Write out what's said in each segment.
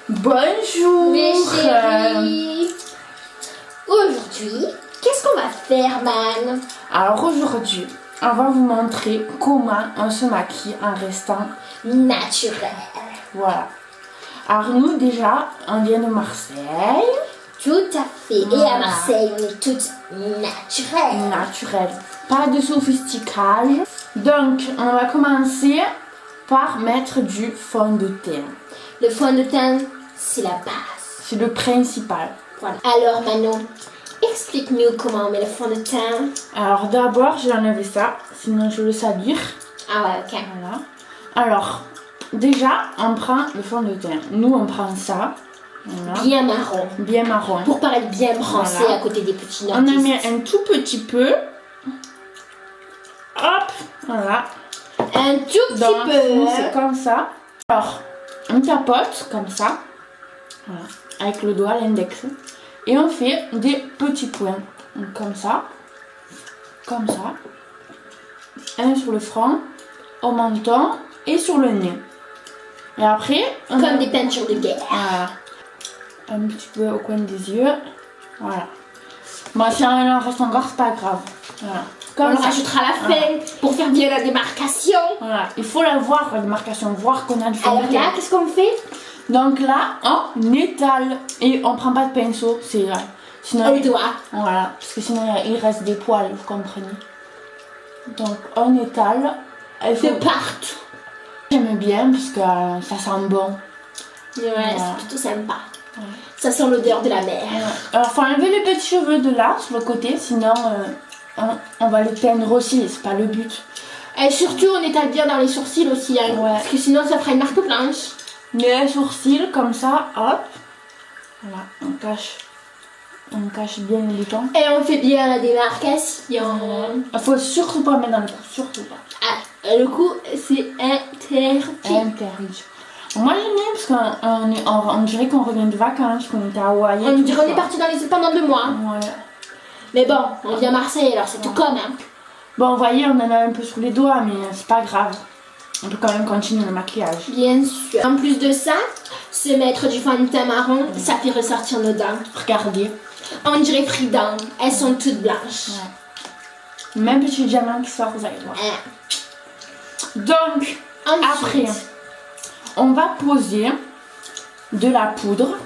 Bonjour mes chéris. Aujourd'hui, qu'est-ce qu'on va faire, Man? Alors aujourd'hui, on va vous montrer comment on se maquille en restant Naturel. Voilà. Alors nous déjà, on vient de Marseille. Tout à fait. Voilà. Et à Marseille, on est toutes naturelles. Naturel. Pas de sophisticage. Donc on va commencer par mettre du fond de teint. Le fond de teint, c'est la base. C'est le principal. Voilà. Alors Manon, explique-nous comment on met le fond de teint. Alors d'abord, j'ai enlevé ça, sinon je vais le salir. Ah ouais, ok. Voilà. Alors, déjà, on prend le fond de teint. Nous, on prend ça. Voilà. Bien marron. Bien marron. Pour paraître bien français Voilà. à côté des petits On nordistes. en met un tout petit peu. Hop, voilà. Un tout petit Dans le fond, c'est peu. comme ça. Alors, on tapote comme ça. Voilà. Avec le doigt, l'index. Et on fait des petits points. Donc, comme ça. Comme ça. Un sur le front, au menton et sur le nez. Et après, on Comme des peintures de guerre. Voilà. Un petit peu au coin des yeux. Voilà. Bon, si on en reste encore, c'est pas grave. Voilà. On Comme le ça. rajoutera à la fin pour faire bien la démarcation. Voilà. Il faut la voir, la démarcation, voir qu'on a du fond de Alors là, teint. qu'est-ce qu'on fait? Donc là, on étale. Et on prend pas de pinceau. C'est sinon, Au doigt. voilà. Parce que sinon, il reste des poils, vous comprenez. Donc, on étale. Il faut... De partout. J'aime bien parce que ça sent bon. Ouais, Voilà. c'est plutôt sympa. Ouais. Ça sent l'odeur de la mer. Alors, faut enlever les petits cheveux de là, sur le côté, sinon on va les teindre aussi, c'est pas le but. Et surtout, on étale bien dans les sourcils aussi, hein, Ouais. parce que sinon, ça fera une marque blanche. Les sourcils, comme ça, hop. Voilà, on cache bien les boutons. Et on fait bien la démarcation. Il faut surtout pas mettre dans le cou, surtout pas. Ah, le coup, c'est interdit. Interdit. Moi j'aime bien parce qu'on dirait qu'on revient de vacances, qu'on était à Hawaï. On tout dirait qu'on ça. est parti dans les îles pendant 2 mois. Ouais. Mais bon, on vient à Marseille, alors c'est tout comme. Hein. Bon, vous voyez, on en a un peu sous les doigts, mais c'est pas grave. On peut quand même continuer le maquillage. Bien sûr. En plus de ça, se mettre du fond de teint marron, ça fait ressortir nos dents. Regardez. On dirait Frida, elles sont toutes blanches. Ouais. Même petit diamant qui sort, vous allez voir. Donc, Ensuite, après, on va poser de la poudre.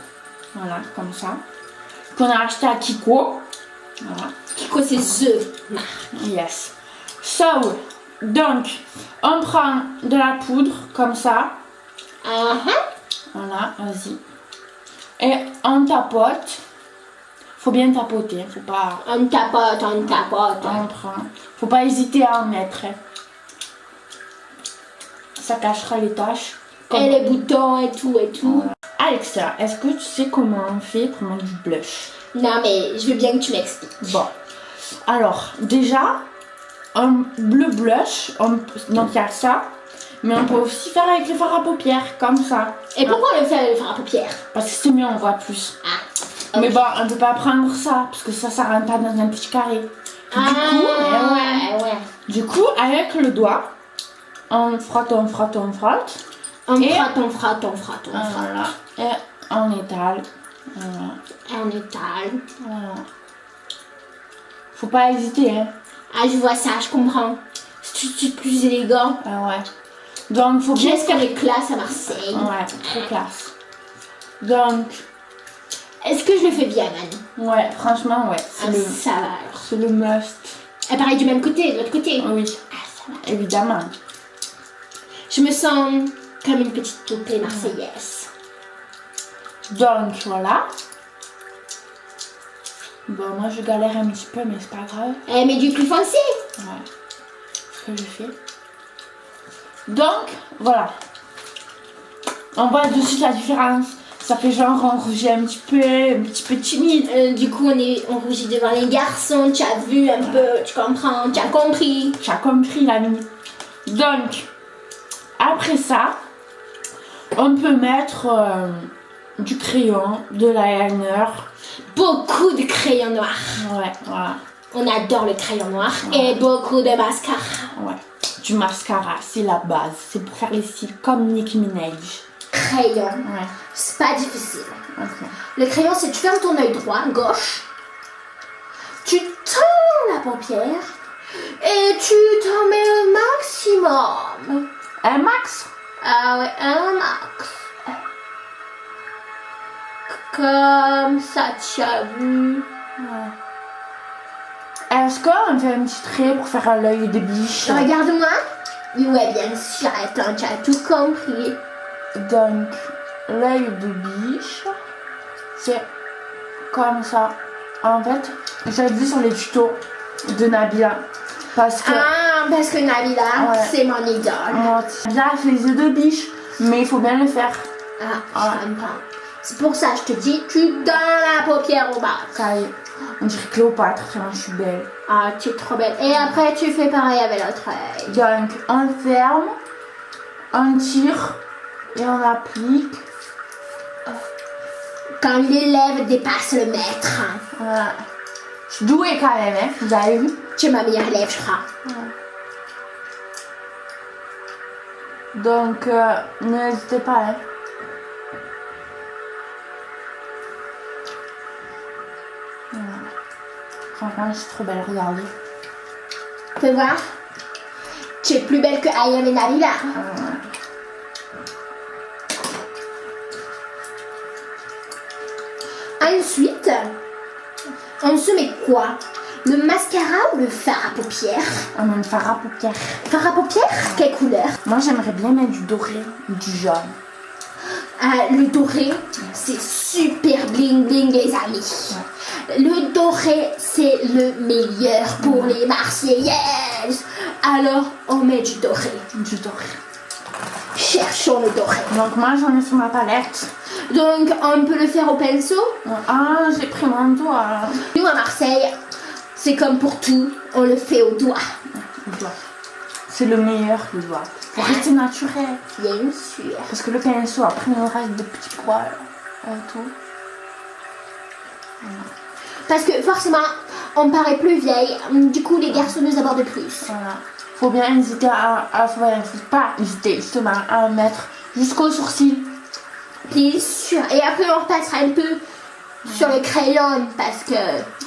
Voilà, comme ça. Qu'on a acheté à Kiko. Voilà. Kiko, c'est The marque. Yes. So, donc, on prend de la poudre, comme ça. Voilà, vas-y. Et on tapote. Faut bien tapoter, faut pas... On tapote, on tapote. On prend. Faut pas hésiter à en mettre. Ça cachera les taches. Et les boutons et tout et tout. Alexa, est-ce que tu sais comment on fait pour mettre du blush? Non mais je veux bien que tu m'expliques. Bon. Alors, déjà, le blush, donc il y a ça. Mais on peut aussi faire avec les fards à paupières, comme ça. Et pourquoi on le fait avec le fard à paupières? Parce que c'est mieux, on voit plus. Ah. Mais bon, on peut pas prendre ça, parce que ça rentre pas dans un petit carré. Du coup, avec le doigt, on frotte, on frotte, on frotte. On Et- frotte, on frotte, on frotte, on frotte. Voilà. Et on étale. Voilà. Et on étale. Voilà. Faut pas hésiter, hein. Ah, je vois ça, je comprends. C'est tout de suite plus élégant. Ah ouais. Donc, faut bien... Qu'est-ce qu'on est classe à Marseille. Ouais, trop classe. Donc, Est-ce que je le fais bien, Man? ouais, franchement, ouais. Ah, ça va alors. C'est le must. Et pareil du même côté, de l'autre côté. Oui, Ah, ça va. évidemment. Je me sens comme une petite poupée marseillaise. Donc, voilà. Bon, moi, je galère un petit peu, mais c'est pas grave. Eh, mais du plus foncé. Ouais. Ce que je fais. Donc, voilà. On voit de suite la différence. Ça fait genre on rougit un petit peu timide. Du coup, on rougit devant les garçons. Tu as vu un peu, tu comprends, tu as compris. Tu as compris l'ami. Donc, après ça, on peut mettre du crayon, de l'eyeliner. Beaucoup de crayons noirs. Ouais, voilà. On adore le crayon noir. Et beaucoup de mascara. Ouais. Du mascara, c'est la base. C'est pour faire les cils comme Nicki Minaj. crayon, Ouais. c'est pas difficile. Ok. Le crayon, c'est tu fermes ton œil droit, gauche, tu tends la paupière et tu t'en mets le maximum. Un max? Ah ouais, un max. Comme ça, tu as vu. Ouais. Est-ce qu'on fait un petit trait pour faire l'œil de biche? Regarde-moi. Ouais, bien sûr, attends, tu as tout compris. Donc, l'œil de biche, c'est comme ça. En fait, j'ai vu sur les tutos de Nabila. Parce que Parce que Nabila, Ouais. c'est mon idole. Nabila fait les yeux de biche, mais il faut bien le faire. Je comprends. C'est pour ça, je te dis, tu donnes la paupière au bas. Ça y est, on dirait Cléopâtre, tellement je suis belle. Ah, tu es trop belle. Et après, tu fais pareil avec l'autre œil. Donc, on ferme, on tire et on applique. Quand l'élève dépasse le maître. Voilà. Je suis douée quand même, hein, vous avez vu? Tu es ma meilleure élève, je crois. Donc, n'hésitez pas, hein. Voilà. Franchement, je suis trop belle, regardez. Fais voir. Tu es plus belle que Ayam et Nabila. Ensuite, on se met quoi? Le mascara ou le fard à paupières? On met une fard à paupières. Fard à paupières? Quelle couleur? Moi, j'aimerais bien mettre du doré ou du jaune. Le doré, c'est super bling bling, les amis. Le doré, c'est le meilleur pour les Marseillaises. Alors, on met du doré. Du doré. Cherchons le doré. Donc, moi, j'en ai sur ma palette. Donc, on peut le faire au pinceau. Ah, j'ai pris mon doigt. Nous, à Marseille, c'est comme pour tout, on le fait au doigt. Le doigt. C'est le meilleur, le doigt. Pour rester naturel. Bien sûr. Parce que le pinceau, après, il reste des petits poils. Et tout. Parce que forcément, on paraît plus vieille. Du coup, les garçons nous abordent plus. Voilà. Faut bien hésiter faut pas hésiter justement à en mettre jusqu'aux sourcils. Bien sûr. Et après, on repassera un peu sur le crayon parce que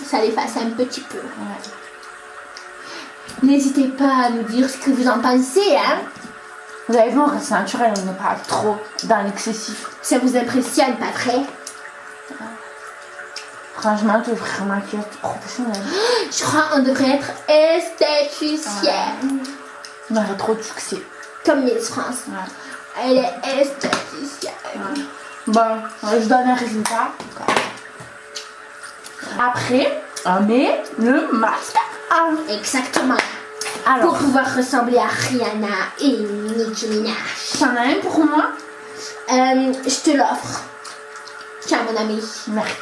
ça l'efface un petit peu. Ouais. N'hésitez pas à nous dire ce que vous en pensez, hein. Vous avez vu, on reste naturel, on n'est pas trop dans l'excessif. Ça vous impressionne, pas vrai? Franchement, tu devrais un maquillage professionnel. Je crois qu'on devrait être esthéticienne. On aurait trop de succès. Comme Miss France. Ouais. Elle est esthéticienne. Ouais. Bon, je donne un résultat. Après, on met le mascara. Exactement. Alors, Pour pouvoir ressembler à Rihanna et Nicki Minaj. t'en as un pour moi? Je te l'offre. Tiens, mon ami. Merci.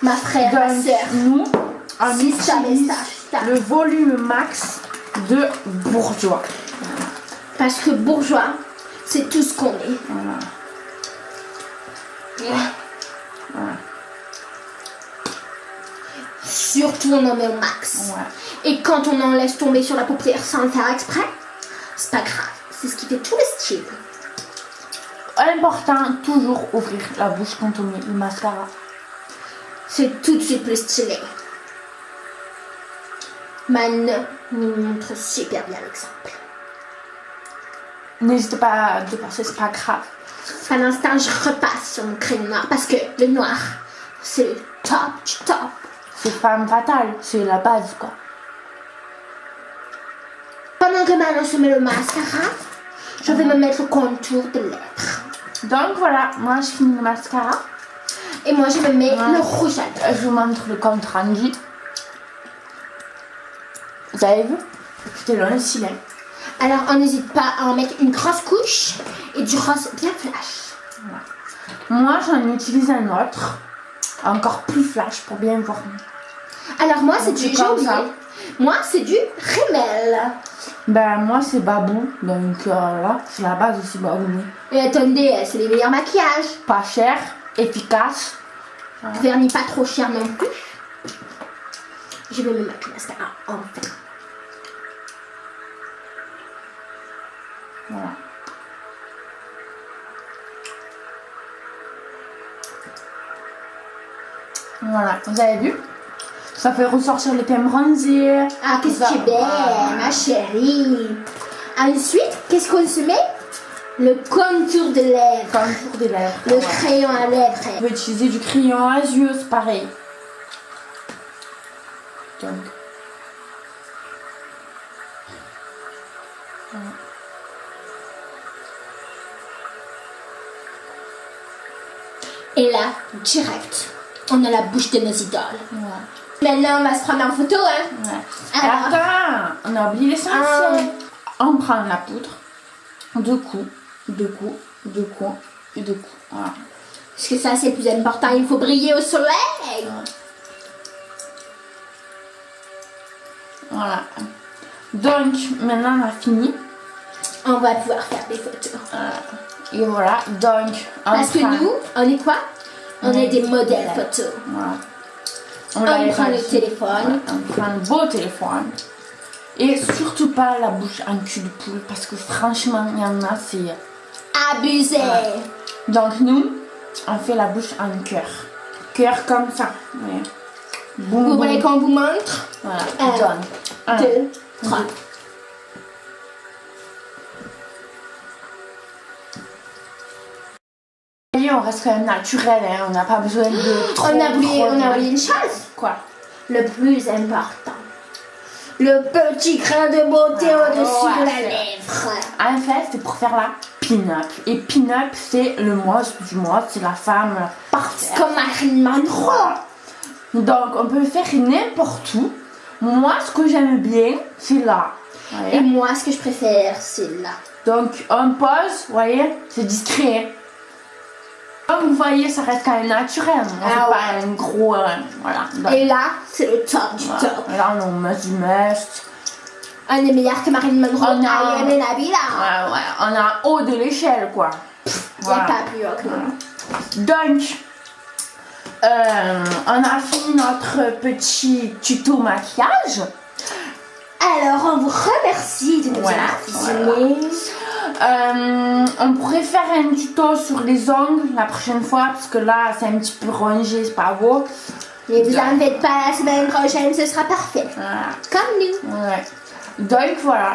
Ma frère, ma Donc, soeur. nous, on Si ça, utilise mais ça. le volume max de Bourjois. Parce que bourgeois, c'est tout ce qu'on est. Voilà. Voilà. Surtout, on en met au max. Ouais. Et quand on en laisse tomber sur la paupière sans le faire exprès, c'est pas grave. C'est ce qui fait tout le style. Important, toujours ouvrir la bouche quand on met le mascara. C'est tout de suite plus stylé. Man nous montre super bien l'exemple. N'hésitez pas à dépasser, c'est pas grave. Pendant ce temps, je repasse sur mon crayon noir parce que le noir, c'est le top du top. C'est femme fatale, c'est la base quoi. Pendant que Manon se met le mascara, je vais me mettre le contour de lèvres. Donc voilà, moi je finis le mascara. Et moi, je me mets le rouge à lèvres. Je vous montre le compte rendu. Vous avez vu? C'était long le cylindre. Alors, on n'hésite pas à en mettre une grosse couche et du rose bien flash. Moi j'en utilise un autre, encore plus flash pour bien voir. Alors, moi, c'est Donc, du c'est comme janvier. ça. Moi, c'est du Rimmel. Ben moi c'est Babou, donc là c'est la base aussi Babou. Et attendez, c'est les meilleurs maquillages. Pas cher, efficace. Vernis pas trop cher non plus. Je vais me mettre le mascara enfin. Voilà. Voilà, vous avez vu? Ça fait ressortir les teintes bronzés. Ah, qu'est-ce que tu es belle, ma chérie. Ensuite, qu'est-ce qu'on se met? Le contour de lèvres. Contour des lèvres. Le Ouais. crayon à lèvres. On peut utiliser du crayon à yeux, c'est pareil. Donc. Voilà. Et là, direct, on a la bouche de nos idoles. Ouais. Maintenant, on va se prendre en photo, hein. Ouais. Alors. Attends, on a oublié l'essentiel. On prend la poudre. Deux coups, deux coups, deux coups et deux coups. Voilà. Parce que ça, c'est le plus important. Il faut briller au soleil. Voilà. Donc, maintenant on a fini. On va pouvoir faire des photos. Et voilà. Donc, on Parce que prend- nous, on est quoi? On est des modèles modèles. photos. Voilà. On l'avait prend pas le dit. téléphone. Ouais, on prend un beau téléphone. Et surtout pas la bouche en cul de poule. Parce que franchement, il y en a, c'est... Abusé. Ouais. Donc nous, on fait la bouche en cœur. Cœur comme ça. Ouais. Boum, Vous boum. voulez qu'on vous montre? Voilà. Un, Donc, un, 2, 3. deux. Vous voyez, on reste quand même naturel, hein. On n'a pas besoin de trop. On a oublié trop de- une chose. Quoi? Le plus important. Le petit grain de beauté au-dessus ouais, de la c'est- lèvre. En fait, c'est pour faire la pin-up. Et pin-up, c'est le must du must, c'est la femme parfaite. Comme Marilyn Monroe. Voilà. Donc, on peut le faire n'importe où. Moi, ce que j'aime bien, c'est là. Vous voyez? Et moi, ce que je préfère, c'est là. Donc, on pose, vous voyez, c'est discret. Comme vous voyez, ça reste quand même naturel. On fait pas un gros... voilà. Donc, Et là, c'est le top du voilà. top. Là, on a un must du must. On est meilleur que Marilyn Monroe. On a- Allez, Nabila. Ouais, ouais. On a haut de l'échelle, quoi. Il n'y a pas plus haut que nous. Donc, on a fini notre petit tuto maquillage. Alors, on vous remercie de nous Voilà, avoir visionné. On pourrait faire un tuto sur les ongles la prochaine fois parce que là c'est un petit peu rongé, c'est pas beau. Mais vous en faites pas, la semaine prochaine, ce sera parfait. Voilà. Comme nous. Ouais. Donc voilà.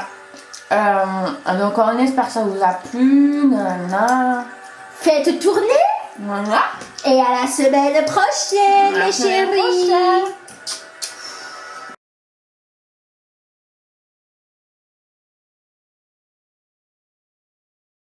Donc on espère que ça vous a plu. Nanana. Faites tourner. Voilà. Et à la semaine prochaine, À la mes semaine chéris. prochaine.